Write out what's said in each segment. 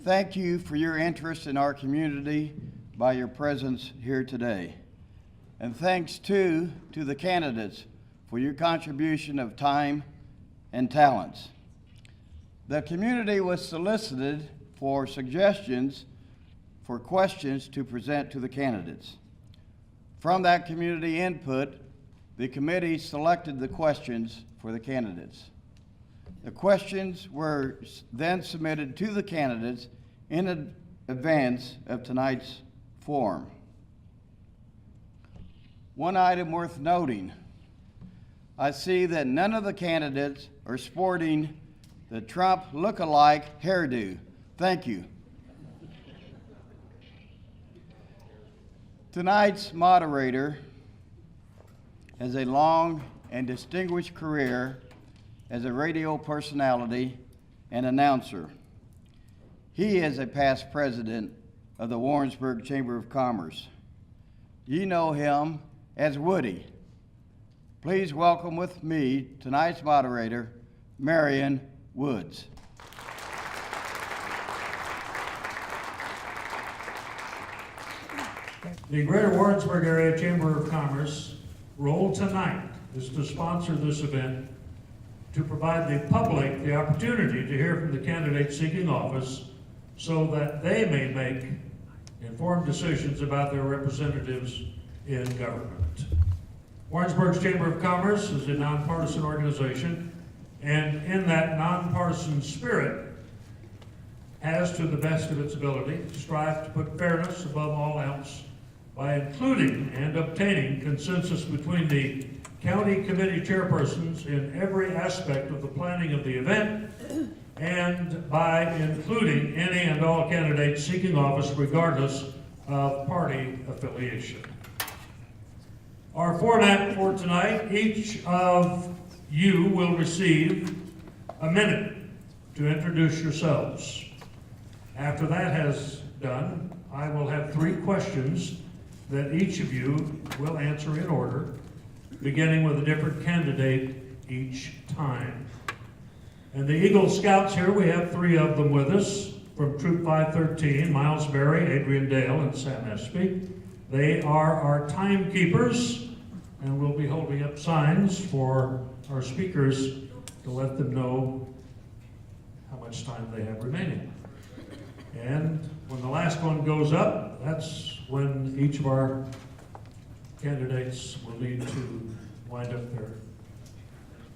thank you for your interest in our community by your presence here today. And thanks too to the candidates for your contribution of time and talents. The community was solicited for suggestions for questions to present to the candidates. From that community input, the committee selected the questions for the candidates. The questions were then submitted to the candidates in advance of tonight's forum. One item worth noting, I see that none of the candidates are sporting the Trump look-alike hairdo. Thank you. Tonight's moderator has a long and distinguished career as a radio personality and announcer. He is a past president of the Warrensburg Chamber of Commerce. You know him as Woody. Please welcome with me tonight's moderator, Marion Woods. The Greater Warrensburg Area Chamber of Commerce role tonight is to sponsor this event to provide the public the opportunity to hear from the candidates seeking office so that they may make informed decisions about their representatives in government. Warrensburg's Chamber of Commerce is a nonpartisan organization, and in that nonpartisan spirit has, to the best of its ability, strive to put fairness above all else by including and obtaining consensus between the county committee chairpersons in every aspect of the planning of the event, and by including any and all candidates seeking office regardless of party affiliation. Our format for tonight, each of you will receive a minute to introduce yourselves. After that has done, I will have 3 questions that each of you will answer in order, beginning with a different candidate each time. And the Eagle Scouts here, we have 3 of them with us from Troop 513, Miles Berry, Adrian Dale, and Sam Espy. They are our timekeepers, and we'll be holding up signs for our speakers to let them know how much time they have remaining. And when the last one goes up, that's when each of our candidates will need to wind up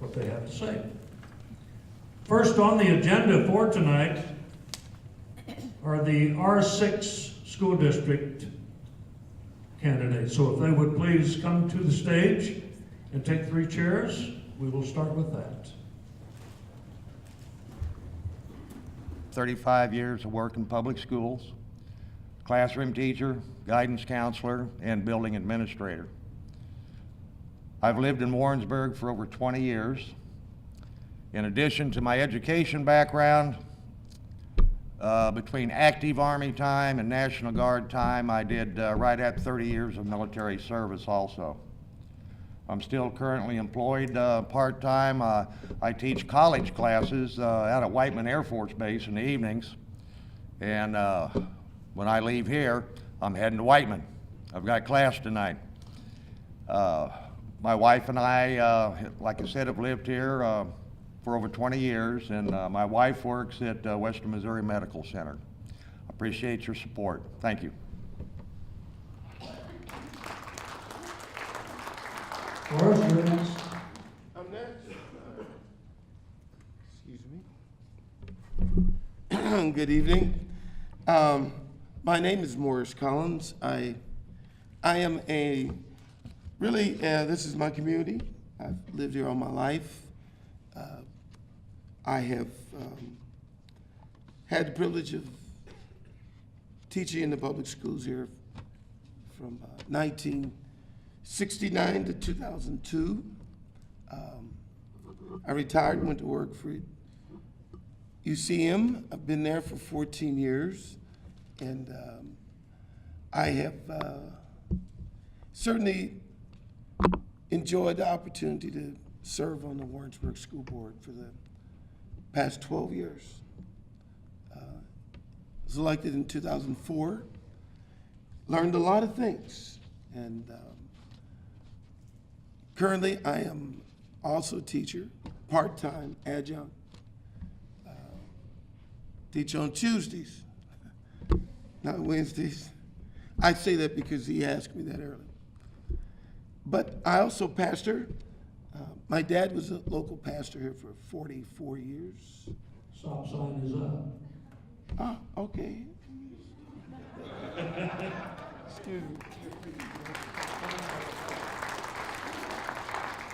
what they have to say. First on the agenda for tonight are the R6 school district candidates. So if they would please come to the stage and take 3 chairs, we will start with that. 35 years of work in public schools, classroom teacher, guidance counselor, and building administrator. I've lived in Warrensburg for over 20 years. In addition to my education background, between active Army time and National Guard time, I did right at 30 years of military service also. I'm still currently employed part-time. I teach college classes out at Whiteman Air Force Base in the evenings. And when I leave here, I'm heading to Whiteman. I've got class tonight. My wife and I, like I said, have lived here for over 20 years, and my wife works at Western Missouri Medical Center. Appreciate your support. Thank you. Forrest, you're next. I'm next. Excuse me. Good evening. My name is Morris Collins. I am this is my community. I've lived here all my life. I have had the privilege of teaching in the public schools here from 1969 to 2002. I retired and went to work for UCM. I've been there for 14 years, and I have certainly enjoyed the opportunity to serve on the Warrensburg School Board for the past 12 years. was elected in 2004. Learned a lot of things, and currently I am also a teacher, part-time adjunct. Teach on Tuesdays, not Wednesdays. I say that because he asked me that earlier. But I also pastor. My dad was a local pastor here for 44 years. Stop sign is up. Ah, okay. Excuse me.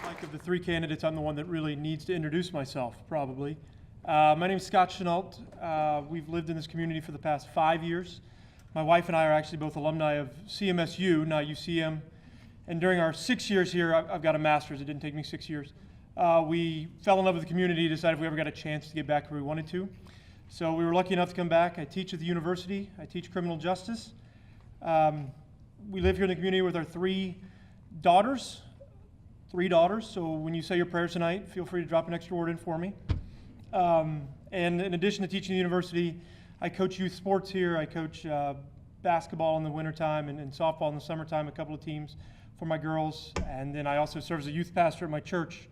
Like of the three candidates, I'm the one that really needs to introduce myself, probably. My name's Scott Chenault. We've lived in this community for the past 5 years. My wife and I are actually both alumni of CMSU, now UCM. And during our 6 years here, I've got a master's. It didn't take me 6 years. We fell in love with the community, decided if we ever got a chance to get back where we wanted to. So we were lucky enough to come back. I teach at the university. I teach criminal justice. We live here in the community with our three daughters. So when you say your prayers tonight, feel free to drop an extra word in for me. And in addition to teaching the university, I coach youth sports here. I coach basketball in the wintertime and softball in the summertime, a couple of teams for my girls. And then I also serve as a youth pastor at my church.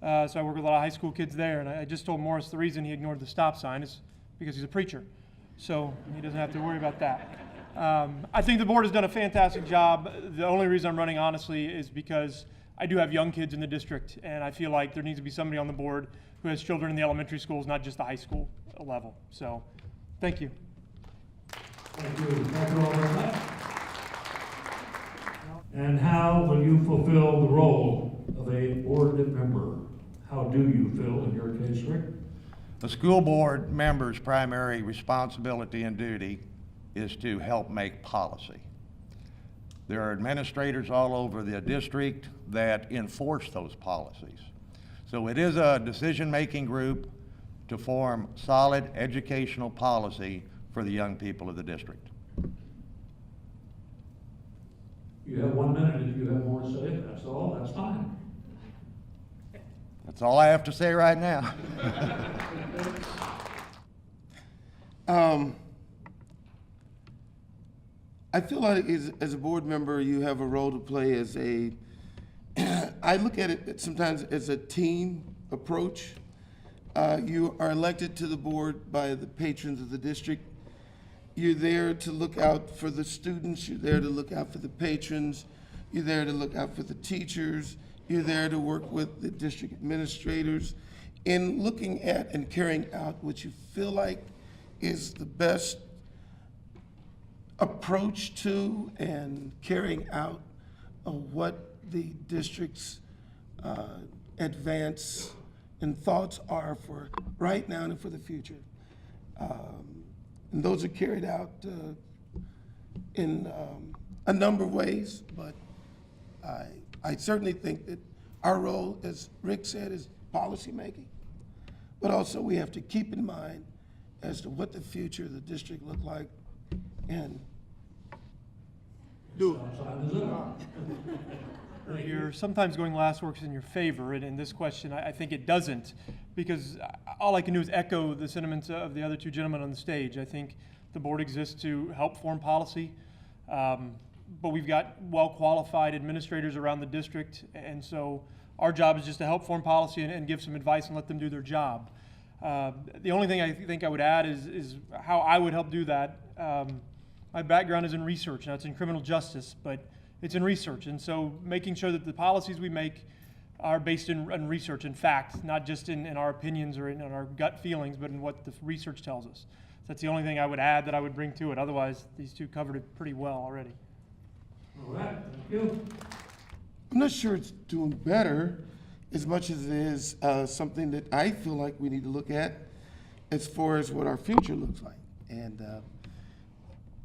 So I work with a lot of high school kids there. And I just told Morris the reason he ignored the stop sign is because he's a preacher. So he doesn't have to worry about that. I think the board has done a fantastic job. The only reason I'm running, honestly, is because I do have young kids in the district, and I feel like there needs to be somebody on the board who has children in the elementary schools, not just the high school level. So, thank you. Thank you. Thank you all very much. And how will you fulfill the role of a board member? How do you feel in your case, Rick? The school board member's primary responsibility and duty is to help make policy. There are administrators all over the district that enforce those policies. So it is a decision-making group to form solid educational policy for the young people of the district. You have 1 minute. If you have more to say, that's all, that's fine. That's all I have to say right now. I feel like as a board member, you have a role to play as I look at it sometimes as a team approach. You are elected to the board by the patrons of the district. You're there to look out for the students. You're there to look out for the patrons. You're there to look out for the teachers. You're there to work with the district administrators in looking at and carrying out what you feel like is the best approach to and carrying out of what the district's advance and thoughts are for right now and for the future. And those are carried out in a number of ways, but I certainly think that our role, as Rick said, is policymaking, but also we have to keep in mind as to what the future of the district look like and do it. Stop sign is up. You're sometimes going last works in your favor, and in this question, I think it doesn't, because all I can do is echo the sentiments of the other two gentlemen on the stage. I think the board exists to help form policy, but we've got well-qualified administrators around the district, and so our job is just to help form policy and give some advice and let them do their job. The only thing I think I would add is how I would help do that. My background is in research. Now, it's in criminal justice, but it's in research. And so making sure that the policies we make are based in research, in fact, not just in our opinions or in our gut feelings, but in what the research tells us. So that's the only thing I would add that I would bring to it. Otherwise, these two covered it pretty well already. All right, thank you. I'm not sure it's doing better as much as it is something that I feel like we need to look at as far as what our future looks like. And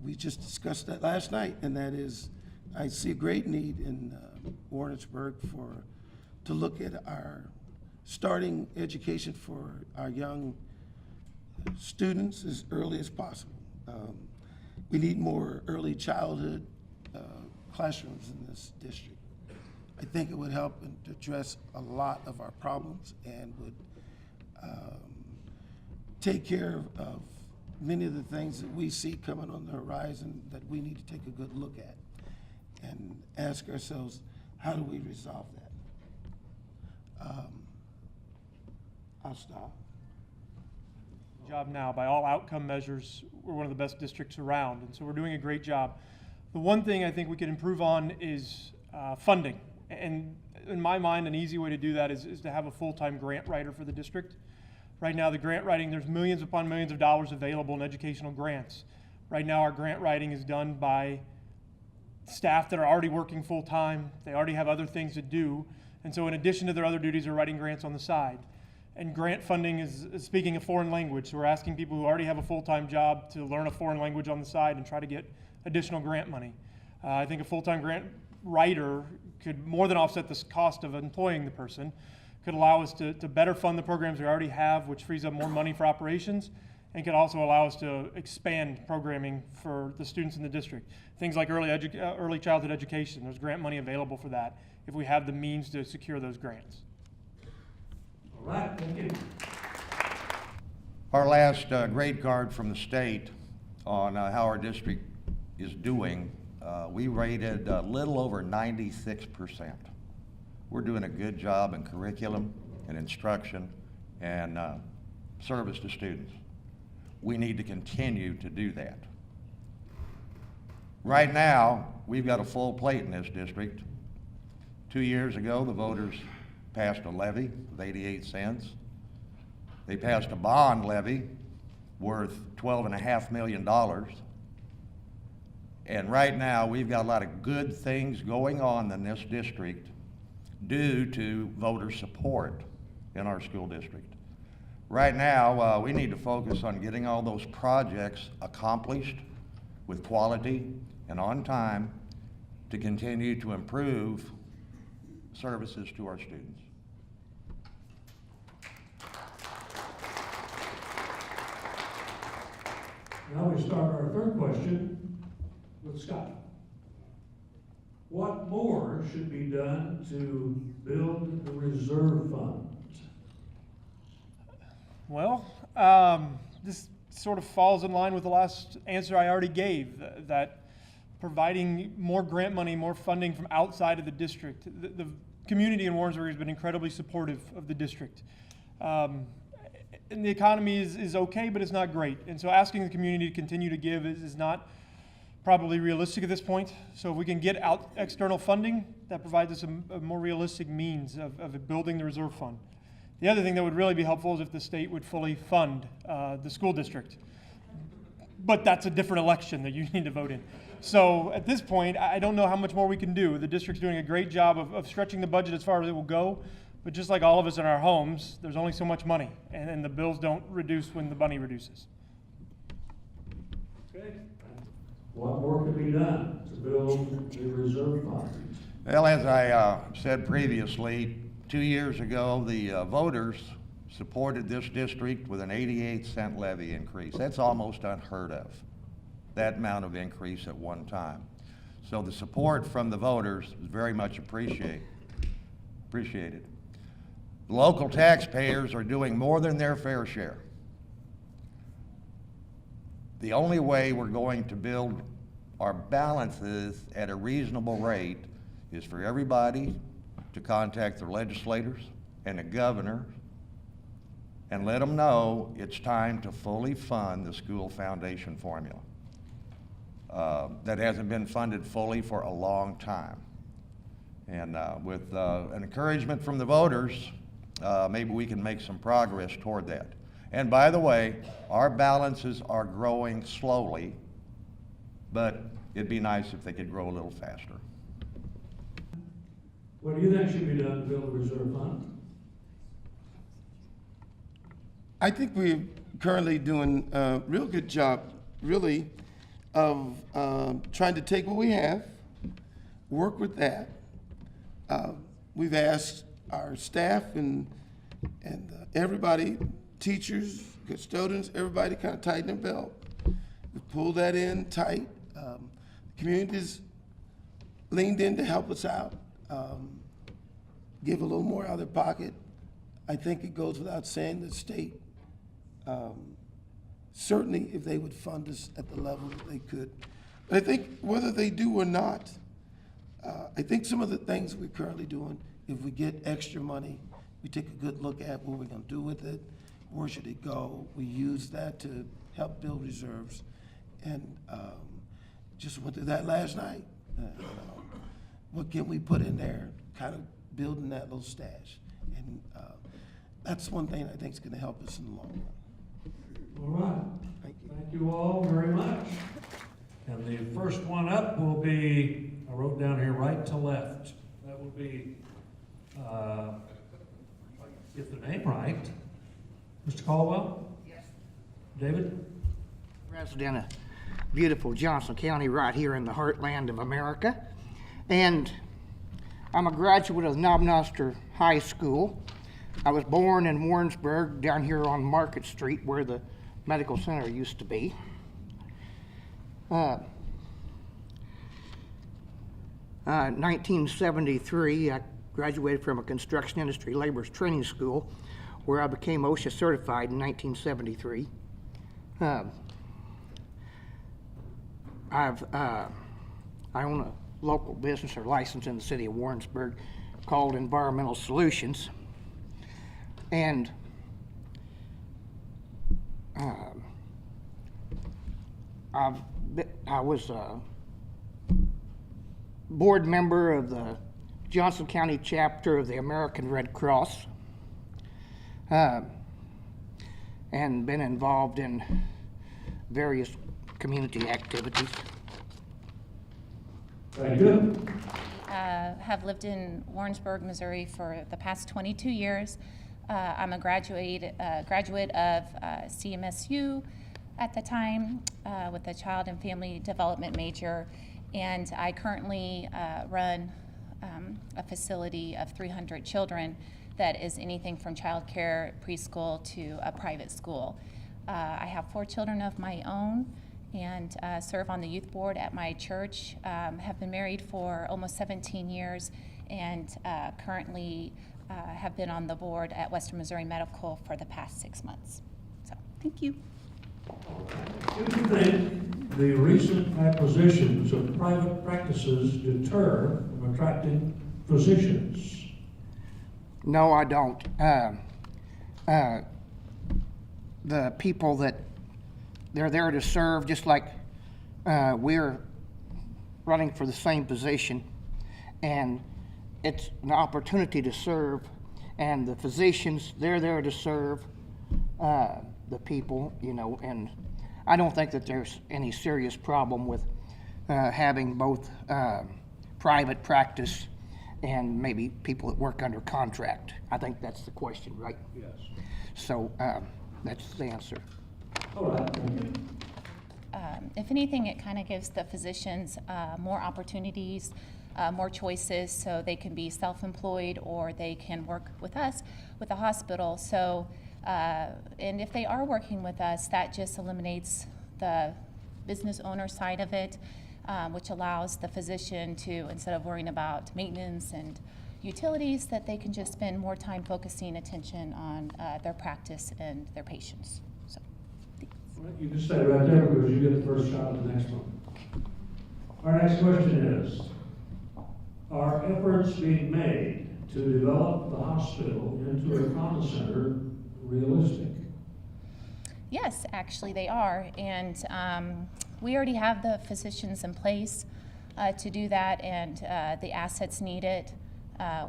we just discussed that last night, and that is I see a great need in Warrensburg to look at our starting education for our young students as early as possible. We need more early childhood classrooms in this district. I think it would help to address a lot of our problems and would take care of many of the things that we see coming on the horizon that we need to take a good look at and ask ourselves, how do we resolve that? I'll stop. Job now. By all outcome measures, we're one of the best districts around, and so we're doing a great job. The one thing I think we could improve on is funding. And in my mind, an easy way to do that is to have a full-time grant writer for the district. Right now, the grant writing, there's millions upon millions of dollars available in educational grants. Right now, our grant writing is done by staff that are already working full-time. They already have other things to do. And so in addition to their other duties, they're writing grants on the side. And grant funding is speaking a foreign language. So we're asking people who already have a full-time job to learn a foreign language on the side and try to get additional grant money. I think a full-time grant writer could more than offset the cost of employing the person, could allow us to better fund the programs we already have, which frees up more money for operations, and could also allow us to expand programming for the students in the district. Things like early childhood education, there's grant money available for that if we have the means to secure those grants. All right, thank you. Our last grade card from the state on how our district is doing, we rated a little over 96%. We're doing a good job in curriculum and instruction and service to students. We need to continue to do that. Right now, we've got a full plate in this district. 2 years ago, the voters passed a levy of 88 cents. They passed a bond levy worth $12.5 million. And right now, we've got a lot of good things going on in this district due to voter support in our school district. Right now, we need to focus on getting all those projects accomplished with quality and on time to continue to improve services to our students. Now we start our third question with Scott. What more should be done to build the reserve fund? Well, this sort of falls in line with the last answer I already gave, that providing more grant money, more funding from outside of the district. The community in Warrensburg has been incredibly supportive of the district. And the economy is okay, but it's not great. And so asking the community to continue to give is not probably realistic at this point. So if we can get out external funding, that provides us a more realistic means of building the reserve fund. The other thing that would really be helpful is if the state would fully fund the school district. But that's a different election that you need to vote in. So at this point, I don't know how much more we can do. The district's doing a great job of stretching the budget as far as it will go. But just like all of us in our homes, there's only so much money. And the bills don't reduce when the money reduces. Okay. What more can be done to build the reserve fund? Well, as I said previously, 2 years ago, the voters supported this district with an 88-cent levy increase. That's almost unheard of, that amount of increase at one time. So the support from the voters is very much appreciated. The local taxpayers are doing more than their fair share. The only way we're going to build our balances at a reasonable rate is for everybody to contact their legislators and the governor and let them know it's time to fully fund the school foundation formula. That hasn't been funded fully for a long time. And with an encouragement from the voters, maybe we can make some progress toward that. And by the way, our balances are growing slowly, but it'd be nice if they could grow a little faster. What do you think should be done to build a reserve fund? I think we're currently doing a real good job, really, of trying to take what we have, work with that. We've asked our staff and everybody, teachers, custodians, everybody kind of tighten their belt. We pulled that in tight. The community's leaned in to help us out, give a little more out of their pocket. I think it goes without saying the state certainly if they would fund us at the level that they could. But I think whether they do or not, I think some of the things we're currently doing, if we get extra money, we take a good look at what we're gonna do with it, where should it go? We use that to help build reserves. And just went through that last night. What can we put in there, kind of building that little stash? And that's one thing I think is gonna help us in the long run. All right. Thank you. Thank you all very much. And the first one up will be, I wrote down here, right to left. That will be, get the name right. Mr. Caldwell? Yes. David? Resident of beautiful Johnson County, right here in the heartland of America. And I'm a graduate of Knobnoster High School. I was born in Warrensburg, down here on Market Street, where the medical center used to be. 1973, I graduated from a construction industry laborers training school, where I became OSHA certified in 1973. I own a local business or license in the city of Warrensburg called Environmental Solutions. And I was a board member of the Johnson County chapter of the American Red Cross, and been involved in various community activities. Thank you. Have lived in Warrensburg, Missouri for the past 22 years. I'm a graduate of CMSU at the time with a child and family development major, and I currently run a facility of 300 children that is anything from childcare, preschool to a private school. I have 4 children of my own and serve on the youth board at my church. Have been married for almost 17 years and currently have been on the board at Western Missouri Medical for the past 6 months. So, thank you. Do you think the recent acquisitions of private practices deter from attracting physicians? No, I don't. The people that they're there to serve, just like we're running for the same position, and it's an opportunity to serve, and the physicians, they're there to serve the people, you know, and I don't think that there's any serious problem with having both private practice and maybe people that work under contract. I think that's the question, right? Yes. So that's the answer. All right, thank you. If anything, it kind of gives the physicians more opportunities, more choices, so they can be self-employed or they can work with us, with the hospital. So, and if they are working with us, that just eliminates the business owner side of it, which allows the physician to, instead of worrying about maintenance and utilities, that they can just spend more time focusing attention on their practice and their patients. So, thanks. All right, you can stay right there because you get the first shot at the next one. Our next question is, are efforts being made to develop the hospital into a trauma center realistic? Yes, actually they are, and we already have the physicians in place to do that, and the assets needed.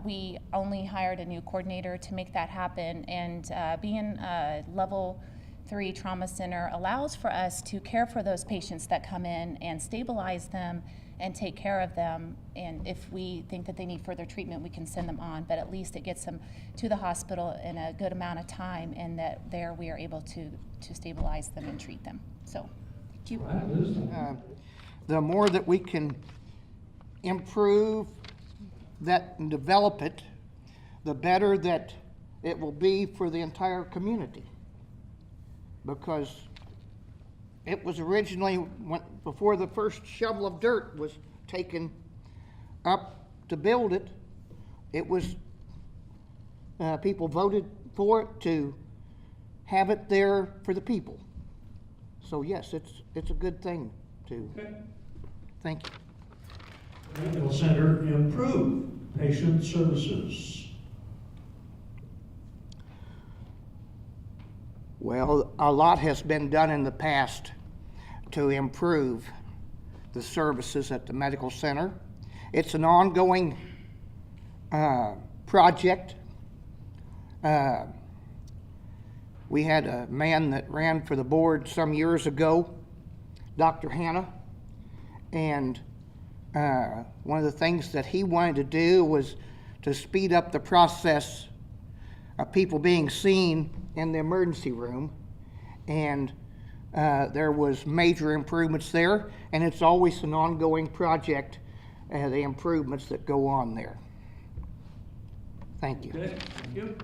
We only hired a new coordinator to make that happen, and being a level 3 trauma center allows for us to care for those patients that come in and stabilize them and take care of them. And if we think that they need further treatment, we can send them on, but at least it gets them to the hospital in a good amount of time, and that there we are able to stabilize them and treat them. So, thank you. All right, Liz, thank you. The more that we can improve that and develop it, the better that it will be for the entire community. Because it was originally, before the first shovel of dirt was taken up to build it, it was, people voted for it to have it there for the people. So yes, it's a good thing to, Okay. thank you. Medical Center improve patient services. Well, a lot has been done in the past to improve the services at the medical center. It's an ongoing project. We had a man that ran for the board some years ago, Dr. Hanna, and one of the things that he wanted to do was to speed up the process of people being seen in the emergency room, and there was major improvements there, and it's always an ongoing project, the improvements that go on there. Thank you. Okay, thank you.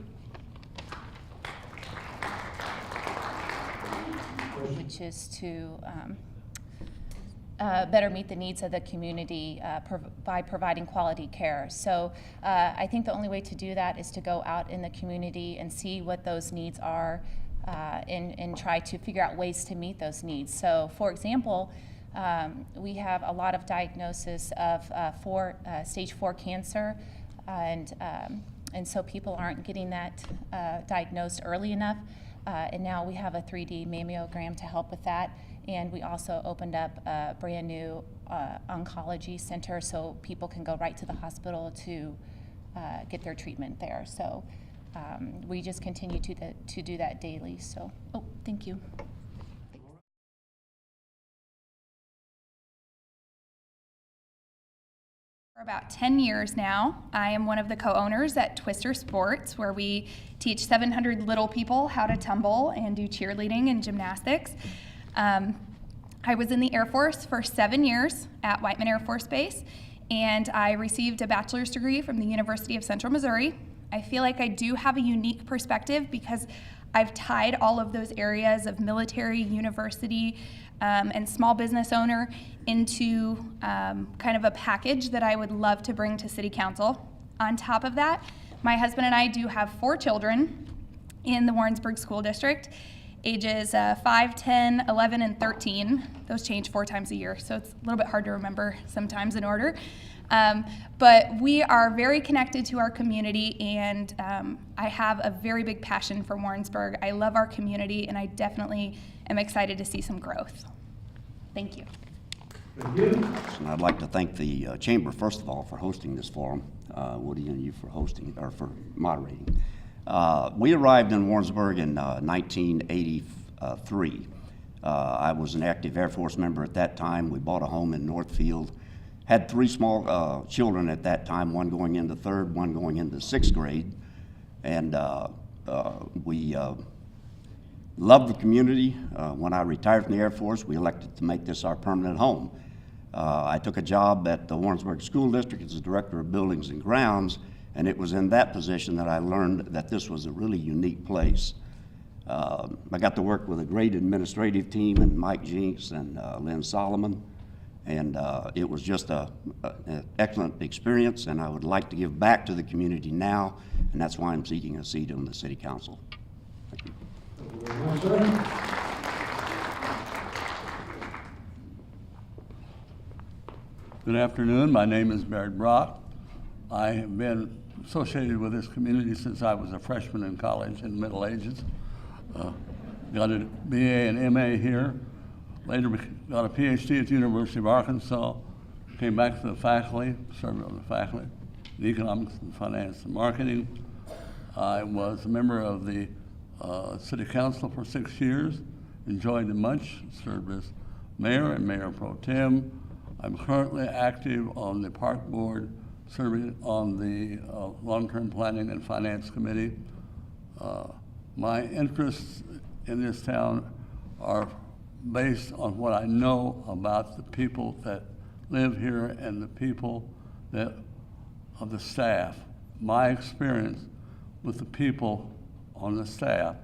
Which is to better meet the needs of the community by providing quality care. So I think the only way to do that is to go out in the community and see what those needs are and try to figure out ways to meet those needs. So for example, we have a lot of diagnosis of stage 4 cancer, and so people aren't getting that diagnosed early enough. And now we have a 3D mammogram to help with that. And we also opened up a brand new oncology center so people can go right to the hospital to get their treatment there. So we just continue to do that daily. So, thank you. For about 10 years now, I am one of the co-owners at Twister Sports, where we teach 700 little people how to tumble and do cheerleading and gymnastics. I was in the Air Force for 7 years at Whiteman Air Force Base, and I received a bachelor's degree from the University of Central Missouri. I feel like I do have a unique perspective because I've tied all of those areas of military, university, and small business owner into kind of a package that I would love to bring to City Council. On top of that, my husband and I do have 4 children in the Warrensburg School District, ages 5, 10, 11, and 13. Those change 4 times a year, so it's a little bit hard to remember sometimes in order. But we are very connected to our community, and I have a very big passion for Warrensburg. I love our community, and I definitely am excited to see some growth. Thank you. Thank you. And I'd like to thank the Chamber, first of all, for hosting this forum, Woody, and you for hosting, or for moderating. We arrived in Warrensburg in 1983. I was an active Air Force member at that time. We bought a home in Northfield. Had 3 small children at that time, one going into 3rd, one going into 6th grade. And we loved the community. When I retired from the Air Force, we elected to make this our permanent home. I took a job at the Warrensburg School District as the Director of Buildings and Grounds, and it was in that position that I learned that this was a really unique place. I got to work with a great administrative team, and Mike Jinks and Lynn Solomon, and it was just an excellent experience, and I would like to give back to the community now, and that's why I'm seeking a seat on the City Council. Thank you. Thank you very much, sir. Good afternoon. My name is Baird Brock. I have been associated with this community since I was a freshman in college in the Middle Ages. Got a BA and MA here. Later got a PhD at the University of Arkansas. Came back to the faculty, served on the faculty in economics and finance and marketing. I was a member of the City Council for 6 years. Enjoyed it much. Served as mayor and mayor pro tem. I'm currently active on the park board, serving on the long-term planning and finance committee. My interests in this town are based on what I know about the people that live here and the people of the staff. My experience with the people on the staff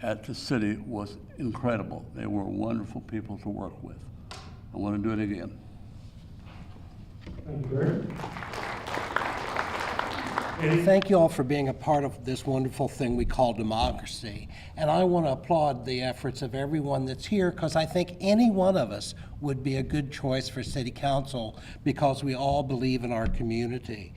at the city was incredible. They were wonderful people to work with. I want to do it again. Thank you, Barry. Eddie? Thank you all for being a part of this wonderful thing we call democracy. And I want to applaud the efforts of everyone that's here, because I think any one of us would be a good choice for city council because we all believe in our community.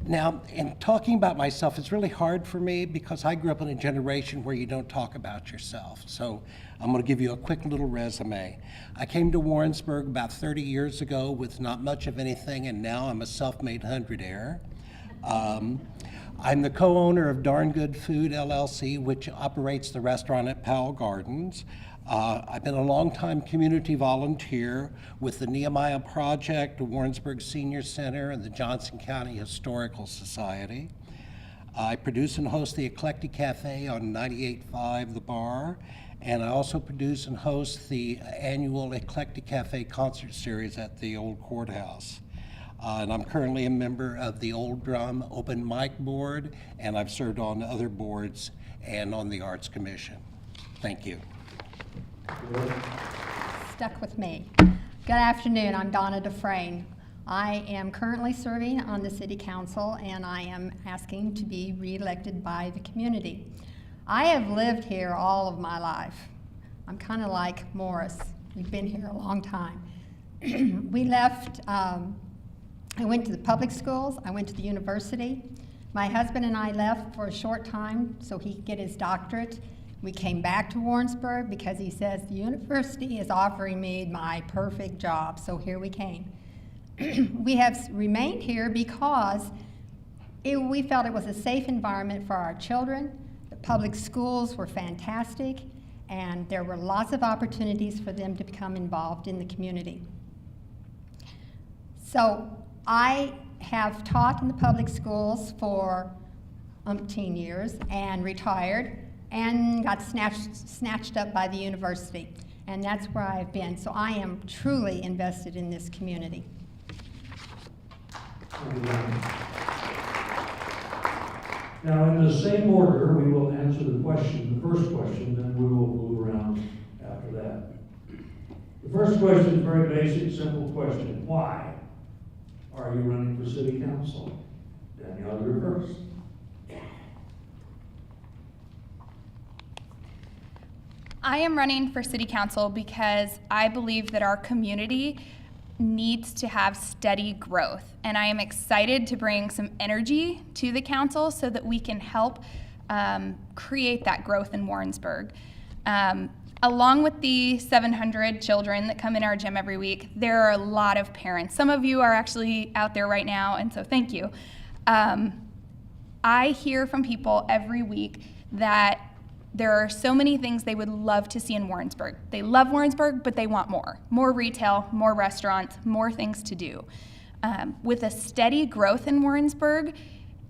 Now, in talking about myself, it's really hard for me because I grew up in a generation where you don't talk about yourself. So I'm going to give you a quick little resume. I came to Warrensburg about 30 years ago with not much of anything, and now I'm a self-made hundredaire. I'm the co-owner of Darn Good Food LLC, which operates the restaurant at Powell Gardens. I've been a longtime community volunteer with the Nehemiah Project, the Warrensburg Senior Center, and the Johnson County Historical Society. I produce and host the Eclectic Cafe on 98.5 The Bar, and I also produce and host the annual Eclectic Cafe concert series at the old courthouse. And I'm currently a member of the Old Drum Open Mic Board, and I've served on other boards and on the Arts Commission. Thank you. Stuck with me. Good afternoon, I'm Donna Dufresne. I am currently serving on the City Council, and I am asking to be re-elected by the community. I have lived here all of my life. I'm kind of like Morris. We've been here a long time. We left, I went to the public schools, I went to the university. My husband and I left for a short time so he could get his doctorate. We came back to Warrensburg because he says the university is offering me my perfect job, so here we came. We have remained here because we felt it was a safe environment for our children. The public schools were fantastic, and there were lots of opportunities for them to become involved in the community. So I have taught in the public schools for umpteen years and retired and got snatched up by the university. And that's where I've been. So I am truly invested in this community. Now, in the same order, we will answer the question, the first question, then we will move around after that. The first question is a very basic, simple question. Why are you running for city council? Danielle, you're first. I am running for city council because I believe that our community needs to have steady growth. And I am excited to bring some energy to the council so that we can help create that growth in Warrensburg. Along with the 700 children that come in our gym every week, there are a lot of parents. Some of you are actually out there right now, and so thank you. I hear from people every week that there are so many things they would love to see in Warrensburg. They love Warrensburg, but they want more. More retail, more restaurants, more things to do. With a steady growth in Warrensburg,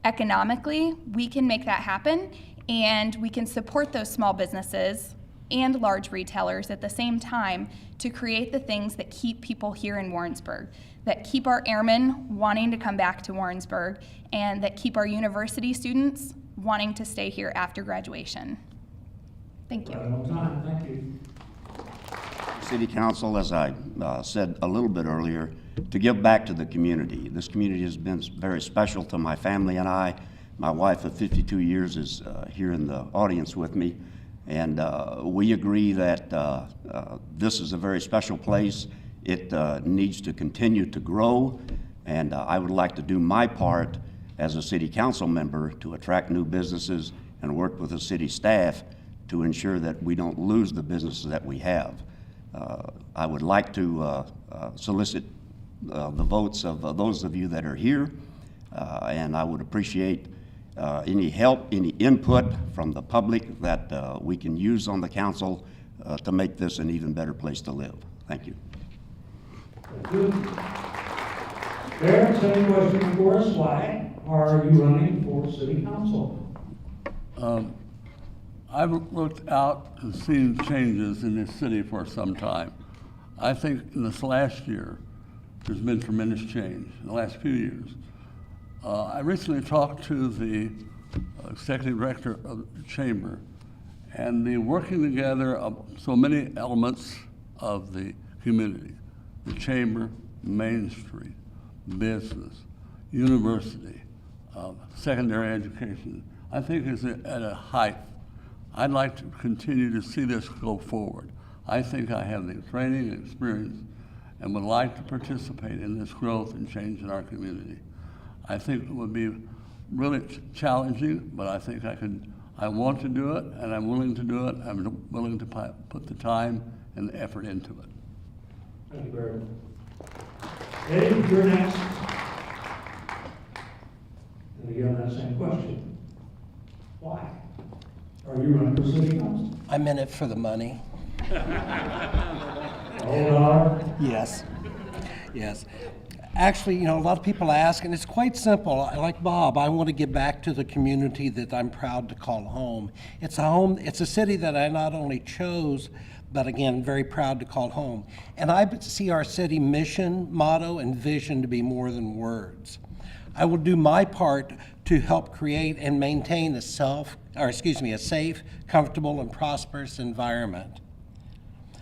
economically, we can make that happen, and we can support those small businesses and large retailers at the same time to create the things that keep people here in Warrensburg, that keep our airmen wanting to come back to Warrensburg, and that keep our university students wanting to stay here after graduation. Thank you. Right on time, thank you. City Council, as I said a little bit earlier, to give back to the community. This community has been very special to my family and I. My wife of 52 years is here in the audience with me, and we agree that this is a very special place. It needs to continue to grow, and I would like to do my part as a city council member to attract new businesses and work with the city staff to ensure that we don't lose the businesses that we have. I would like to solicit the votes of those of you that are here, and I would appreciate any help, any input from the public that we can use on the council to make this an even better place to live. Thank you. Thank you. Barrett, same question for us. Why are you running for city council? I've looked out and seen changes in this city for some time. I think in this last year, there's been tremendous change in the last few years. I recently talked to the executive director of the chamber, and the working together of so many elements of the community, the chamber, Main Street, business, university, secondary education, I think is at a height. I'd like to continue to see this go forward. I think I have the training and experience and would like to participate in this growth and change in our community. I think it would be really challenging, but I think I want to do it, and I'm willing to do it. I'm willing to put the time and the effort into it. Thank you very much. Eddie, you're next. And again, that same question. Why? Are you running for city council? I'm in it for the money. Hold on. Yes, yes. Actually, you know, a lot of people ask, and it's quite simple. Like Bob, I want to give back to the community that I'm proud to call home. It's a city that I not only chose, but again, very proud to call home. And I see our city mission, motto, and vision to be more than words. I will do my part to help create and maintain a safe, comfortable, and prosperous environment.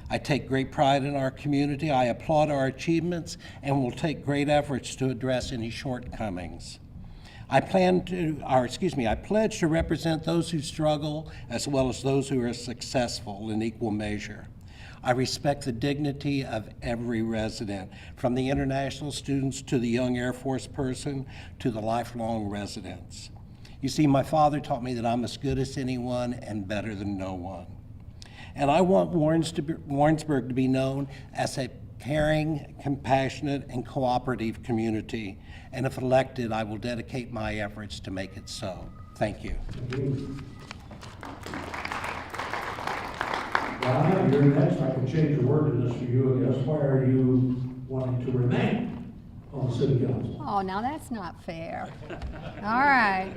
I take great pride in our community. I applaud our achievements and will take great efforts to address any shortcomings. I pledge to represent those who struggle as well as those who are successful in equal measure. I respect the dignity of every resident, from the international students to the young Air Force person to the lifelong residents. You see, my father taught me that I'm as good as anyone and better than no one. And I want Warrensburg to be known as a caring, compassionate, and cooperative community. And if elected, I will dedicate my efforts to make it so. Thank you. Thank you. Donna, you're next. I can change the word in this for you, I guess. Why are you wanting to remain on the city council? Oh, now that's not fair. All right.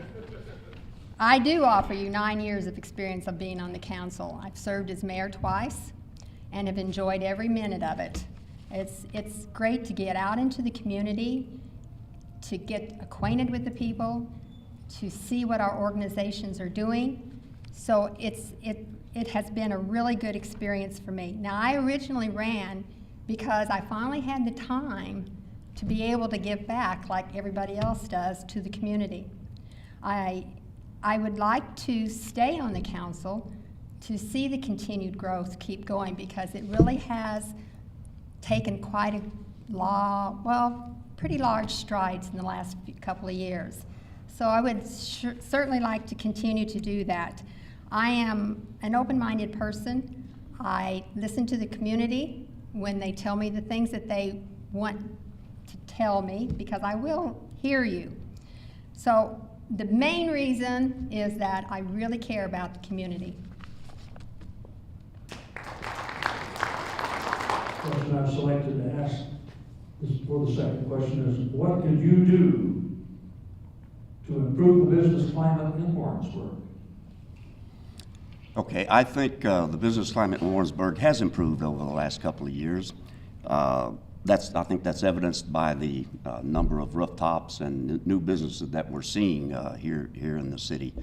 I do offer you 9 years of experience of being on the council. I've served as mayor twice and have enjoyed every minute of it. It's great to get out into the community, to get acquainted with the people, to see what our organizations are doing. So it has been a really good experience for me. Now, I originally ran because I finally had the time to be able to give back like everybody else does to the community. I would like to stay on the council to see the continued growth keep going, because it really has taken quite pretty large strides in the last couple of years. So I would certainly like to continue to do that. I am an open-minded person. I listen to the community when they tell me the things that they want to tell me, because I will hear you. So the main reason is that I really care about the community. The question I've selected to ask for the second question is, what could you do to improve the business climate in Warrensburg? Okay, I think the business climate in Warrensburg has improved over the last couple of years. I think that's evidenced by the number of rooftops and new businesses that we're seeing here in the city.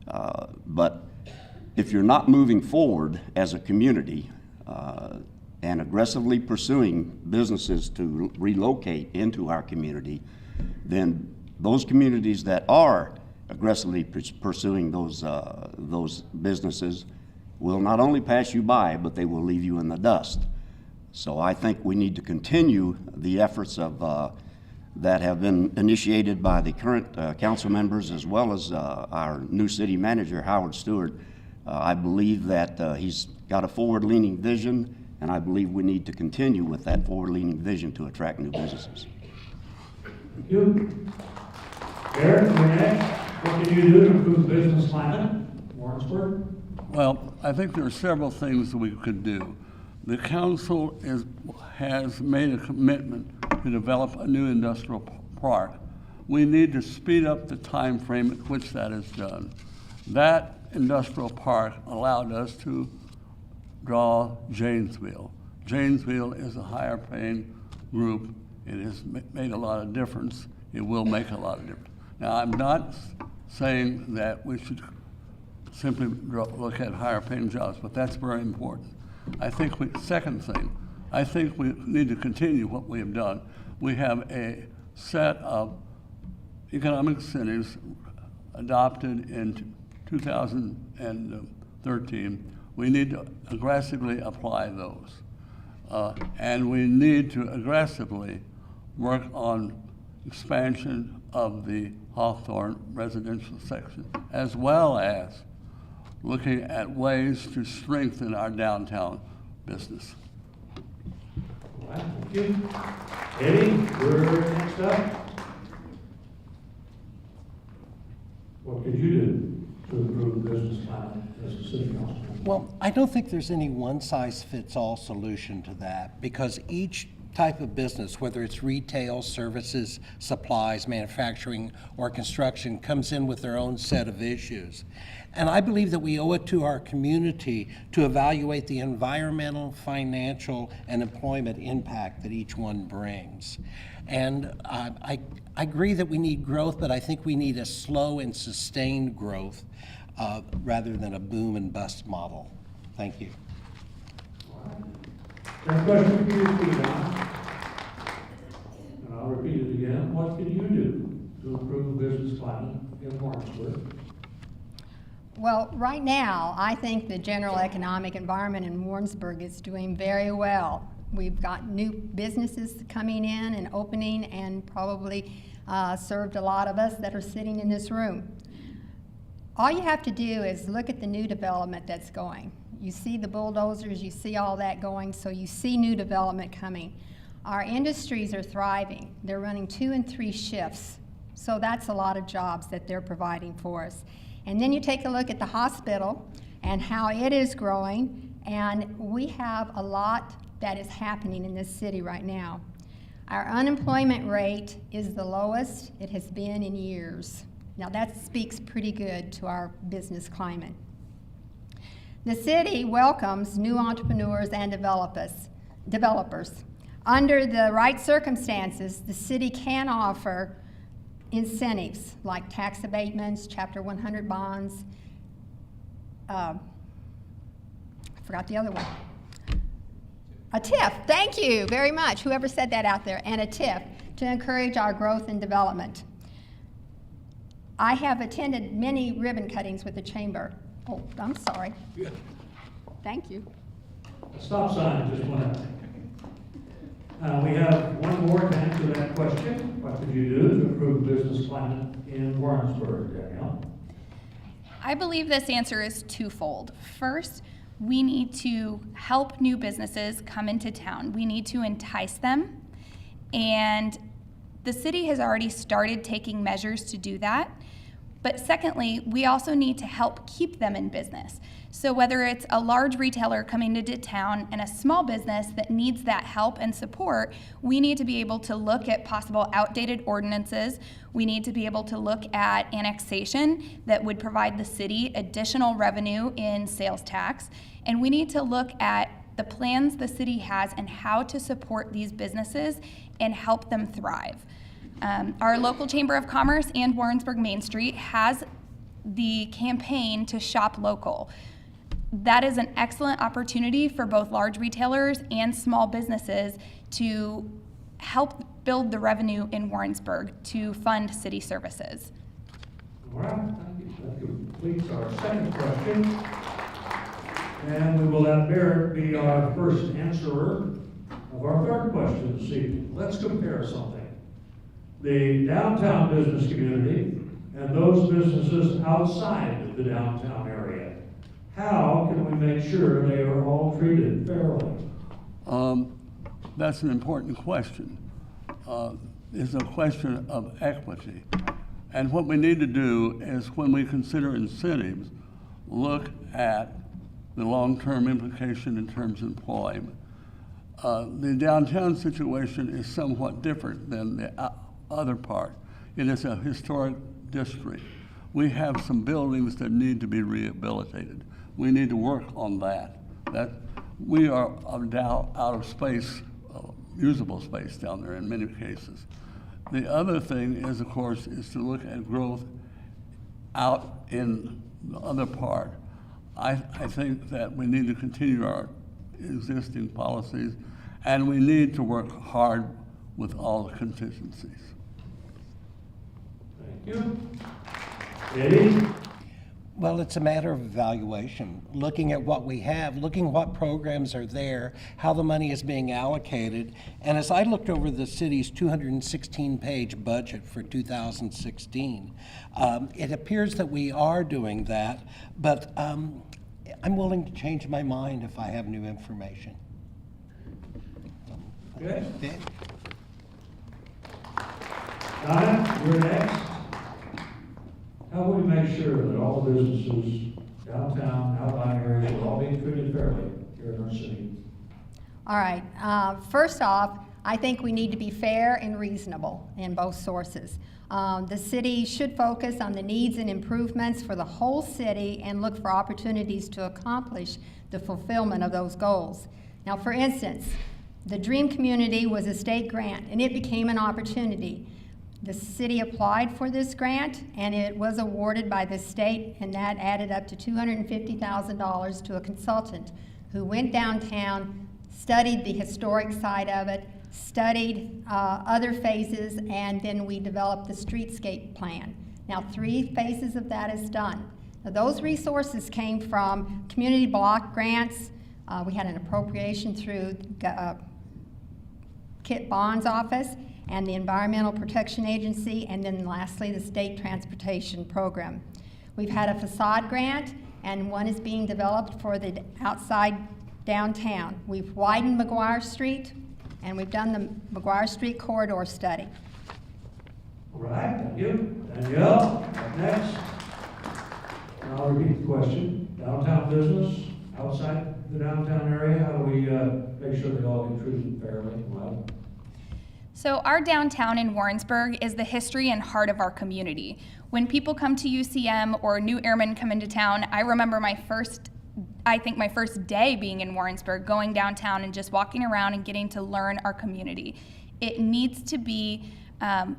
But if you're not moving forward as a community and aggressively pursuing businesses to relocate into our community, then those communities that are aggressively pursuing those businesses will not only pass you by, but they will leave you in the dust. So I think we need to continue the efforts of that have been initiated by the current council members, as well as our new city manager, Howard Stewart. I believe that he's got a forward-leaning vision, and I believe we need to continue with that forward-leaning vision to attract new businesses. Thank you. Eric, you're next. What can you do to improve the business climate in Warrensburg? Well, I think there are several things that we could do. The council has made a commitment to develop a new industrial park. We need to speed up the time frame at which that is done. That industrial park allowed us to draw Janesville. Janesville is a higher paying group. It has made a lot of difference. It will make a lot of difference. Now, I'm not saying that we should simply look at higher paying jobs, but that's very important. I think second thing, I think we need to continue what we have done. We have a set of economic incentives adopted in 2013, we need to aggressively apply those. And we need to aggressively work on expansion of the Hawthorne residential section, as well as looking at ways to strengthen our downtown business. All right, thank you. Eddie, you're next up. What could you do to improve business climate as a city council? Well, I don't think there's any one-size-fits-all solution to that, because each type of business, whether it's retail, services, supplies, manufacturing, or construction, comes in with their own set of issues. And I believe that we owe it to our community to evaluate the environmental, financial, and employment impact that each one brings. And I agree that we need growth, but I think we need a slow and sustained growth rather than a boom and bust model. Thank you. Next question for you, Steve. And I'll repeat it again. What can you do to improve the business climate in Warrensburg? Well, right now, I think the general economic environment in Warrensburg is doing very well. We've got new businesses coming in and opening, and probably served a lot of us that are sitting in this room. All you have to do is look at the new development that's going. You see the bulldozers, you see all that going, so you see new development coming. Our industries are thriving. They're running 2 and 3 shifts, so that's a lot of jobs that they're providing for us. And then you take a look at the hospital and how it is growing, and we have a lot that is happening in this city right now. Our unemployment rate is the lowest it has been in years. Now that speaks pretty good to our business climate. The city welcomes new entrepreneurs and developers. Under the right circumstances, the city can offer incentives like tax abatements, Chapter 100 bonds. I forgot the other one. A TIF, thank you very much, whoever said that out there, and a TIF to encourage our growth and development. I have attended many ribbon cuttings with the chamber. Oh, I'm sorry. Thank you. A stop sign just went up. We have one more to answer that question. What could you do to improve business climate in Warrensburg, Danielle? I believe this answer is twofold. First, we need to help new businesses come into town. We need to entice them, and the city has already started taking measures to do that. But secondly, we also need to help keep them in business. So whether it's a large retailer coming into town and a small business that needs that help and support, we need to be able to look at possible outdated ordinances. We need to be able to look at annexation that would provide the city additional revenue in sales tax. And we need to look at the plans the city has and how to support these businesses and help them thrive. Our local Chamber of Commerce and Warrensburg Main Street has the campaign to shop local. That is an excellent opportunity for both large retailers and small businesses to help build the revenue in Warrensburg to fund city services. All right, thank you. That completes our second question. And we will let Barrett be our first answerer of our third question this evening. Let's compare something. The downtown business community and those businesses outside of the downtown area. How can we make sure they are all treated fairly? That's an important question. It's a question of equity. And what we need to do is, when we consider incentives, look at the long-term implication in terms of employment. The downtown situation is somewhat different than the other part. It is a historic district. We have some buildings that need to be rehabilitated. We need to work on that. We are now out of space, usable space down there in many cases. The other thing is, of course, is to look at growth out in the other part. I think that we need to continue our existing policies, and we need to work hard with all the contingencies. Thank you. Eddie? Well, it's a matter of evaluation, looking at what we have, looking what programs are there, how the money is being allocated. And as I looked over the city's 216-page budget for 2016, it appears that we are doing that, but I'm willing to change my mind if I have new information. Okay. Donna, you're next. How will we make sure that all the businesses downtown, outlying areas are all being treated fairly here in our city? All right, first off, I think we need to be fair and reasonable in both sources. The city should focus on the needs and improvements for the whole city and look for opportunities to accomplish the fulfillment of those goals. Now, for instance, the Dream Community was a state grant and it became an opportunity. The city applied for this grant and it was awarded by the state, and that added up to $250,000 to a consultant who went downtown, studied the historic side of it, studied other phases, and then we developed the streetscape plan. Now 3 phases of that is done. Now, those resources came from community block grants. We had an appropriation through Kit Bond's office and the Environmental Protection Agency, and then lastly the State Transportation Program. We've had a facade grant, and one is being developed for the outside downtown. We've widened McGuire Street, and we've done the McGuire Street corridor study. All right, thank you. Danielle, up next. And I'll repeat the question. Downtown business, outside the downtown area, how do we make sure they all get treated fairly and well? So our downtown in Warrensburg is the history and heart of our community. When people come to UCM or new airmen come into town, I remember my first day being in Warrensburg, going downtown and just walking around and getting to learn our community. It needs to be an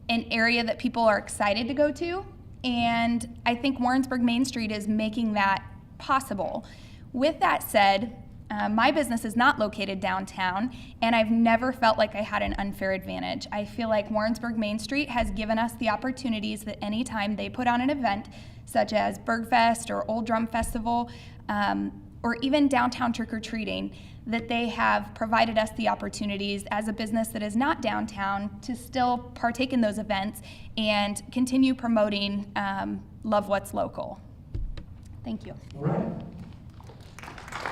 area that people are excited to go to, and I think Warrensburg Main Street is making that possible. With that said, my business is not located downtown, and I've never felt like I had an unfair advantage. I feel like Warrensburg Main Street has given us the opportunities that anytime they put on an event, such as Bergfest or Old Drum Festival, or even downtown trick-or-treating, that they have provided us the opportunities as a business that is not downtown to still partake in those events and continue promoting Love What's Local. Thank you. All right.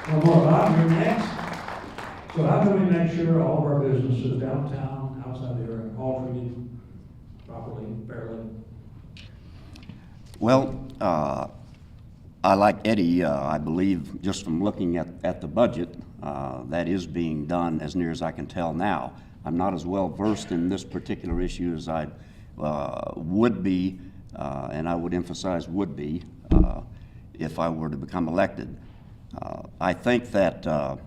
One more, Bob, you're next. So how do we make sure all of our businesses downtown, outside the area, are all treated properly, fairly? Well, I like Eddie, I believe, just from looking at the budget, that is being done as near as I can tell now. I'm not as well versed in this particular issue as I would be, and I would emphasize would be, if I were to become elected. I think that the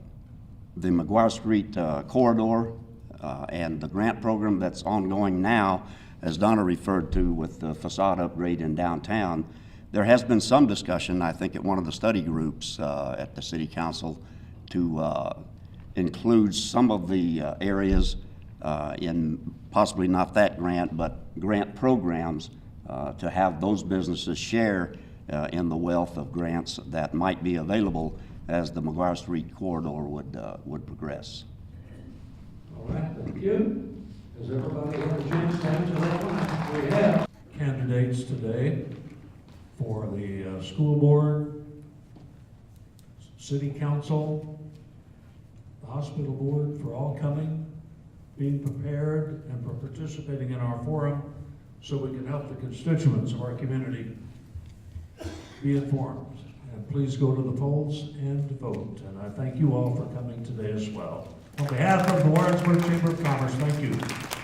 McGuire Street corridor and the grant program that's ongoing now, as Donna referred to with the facade upgrade in downtown, there has been some discussion, I think, at one of the study groups at the City Council to include some of the areas in possibly not that grant, but grant programs to have those businesses share in the wealth of grants that might be available as the McGuire Street corridor would progress. All right, thank you. Has everybody had a chance to answer that one? I think we have. Candidates today for the school board, city council, the hospital board, for all coming, being prepared, and for participating in our forum so we can help the constituents of our community be informed. And please go to the polls and vote. And I thank you all for coming today as well. On behalf of the Warrensburg Chamber of Commerce, thank you.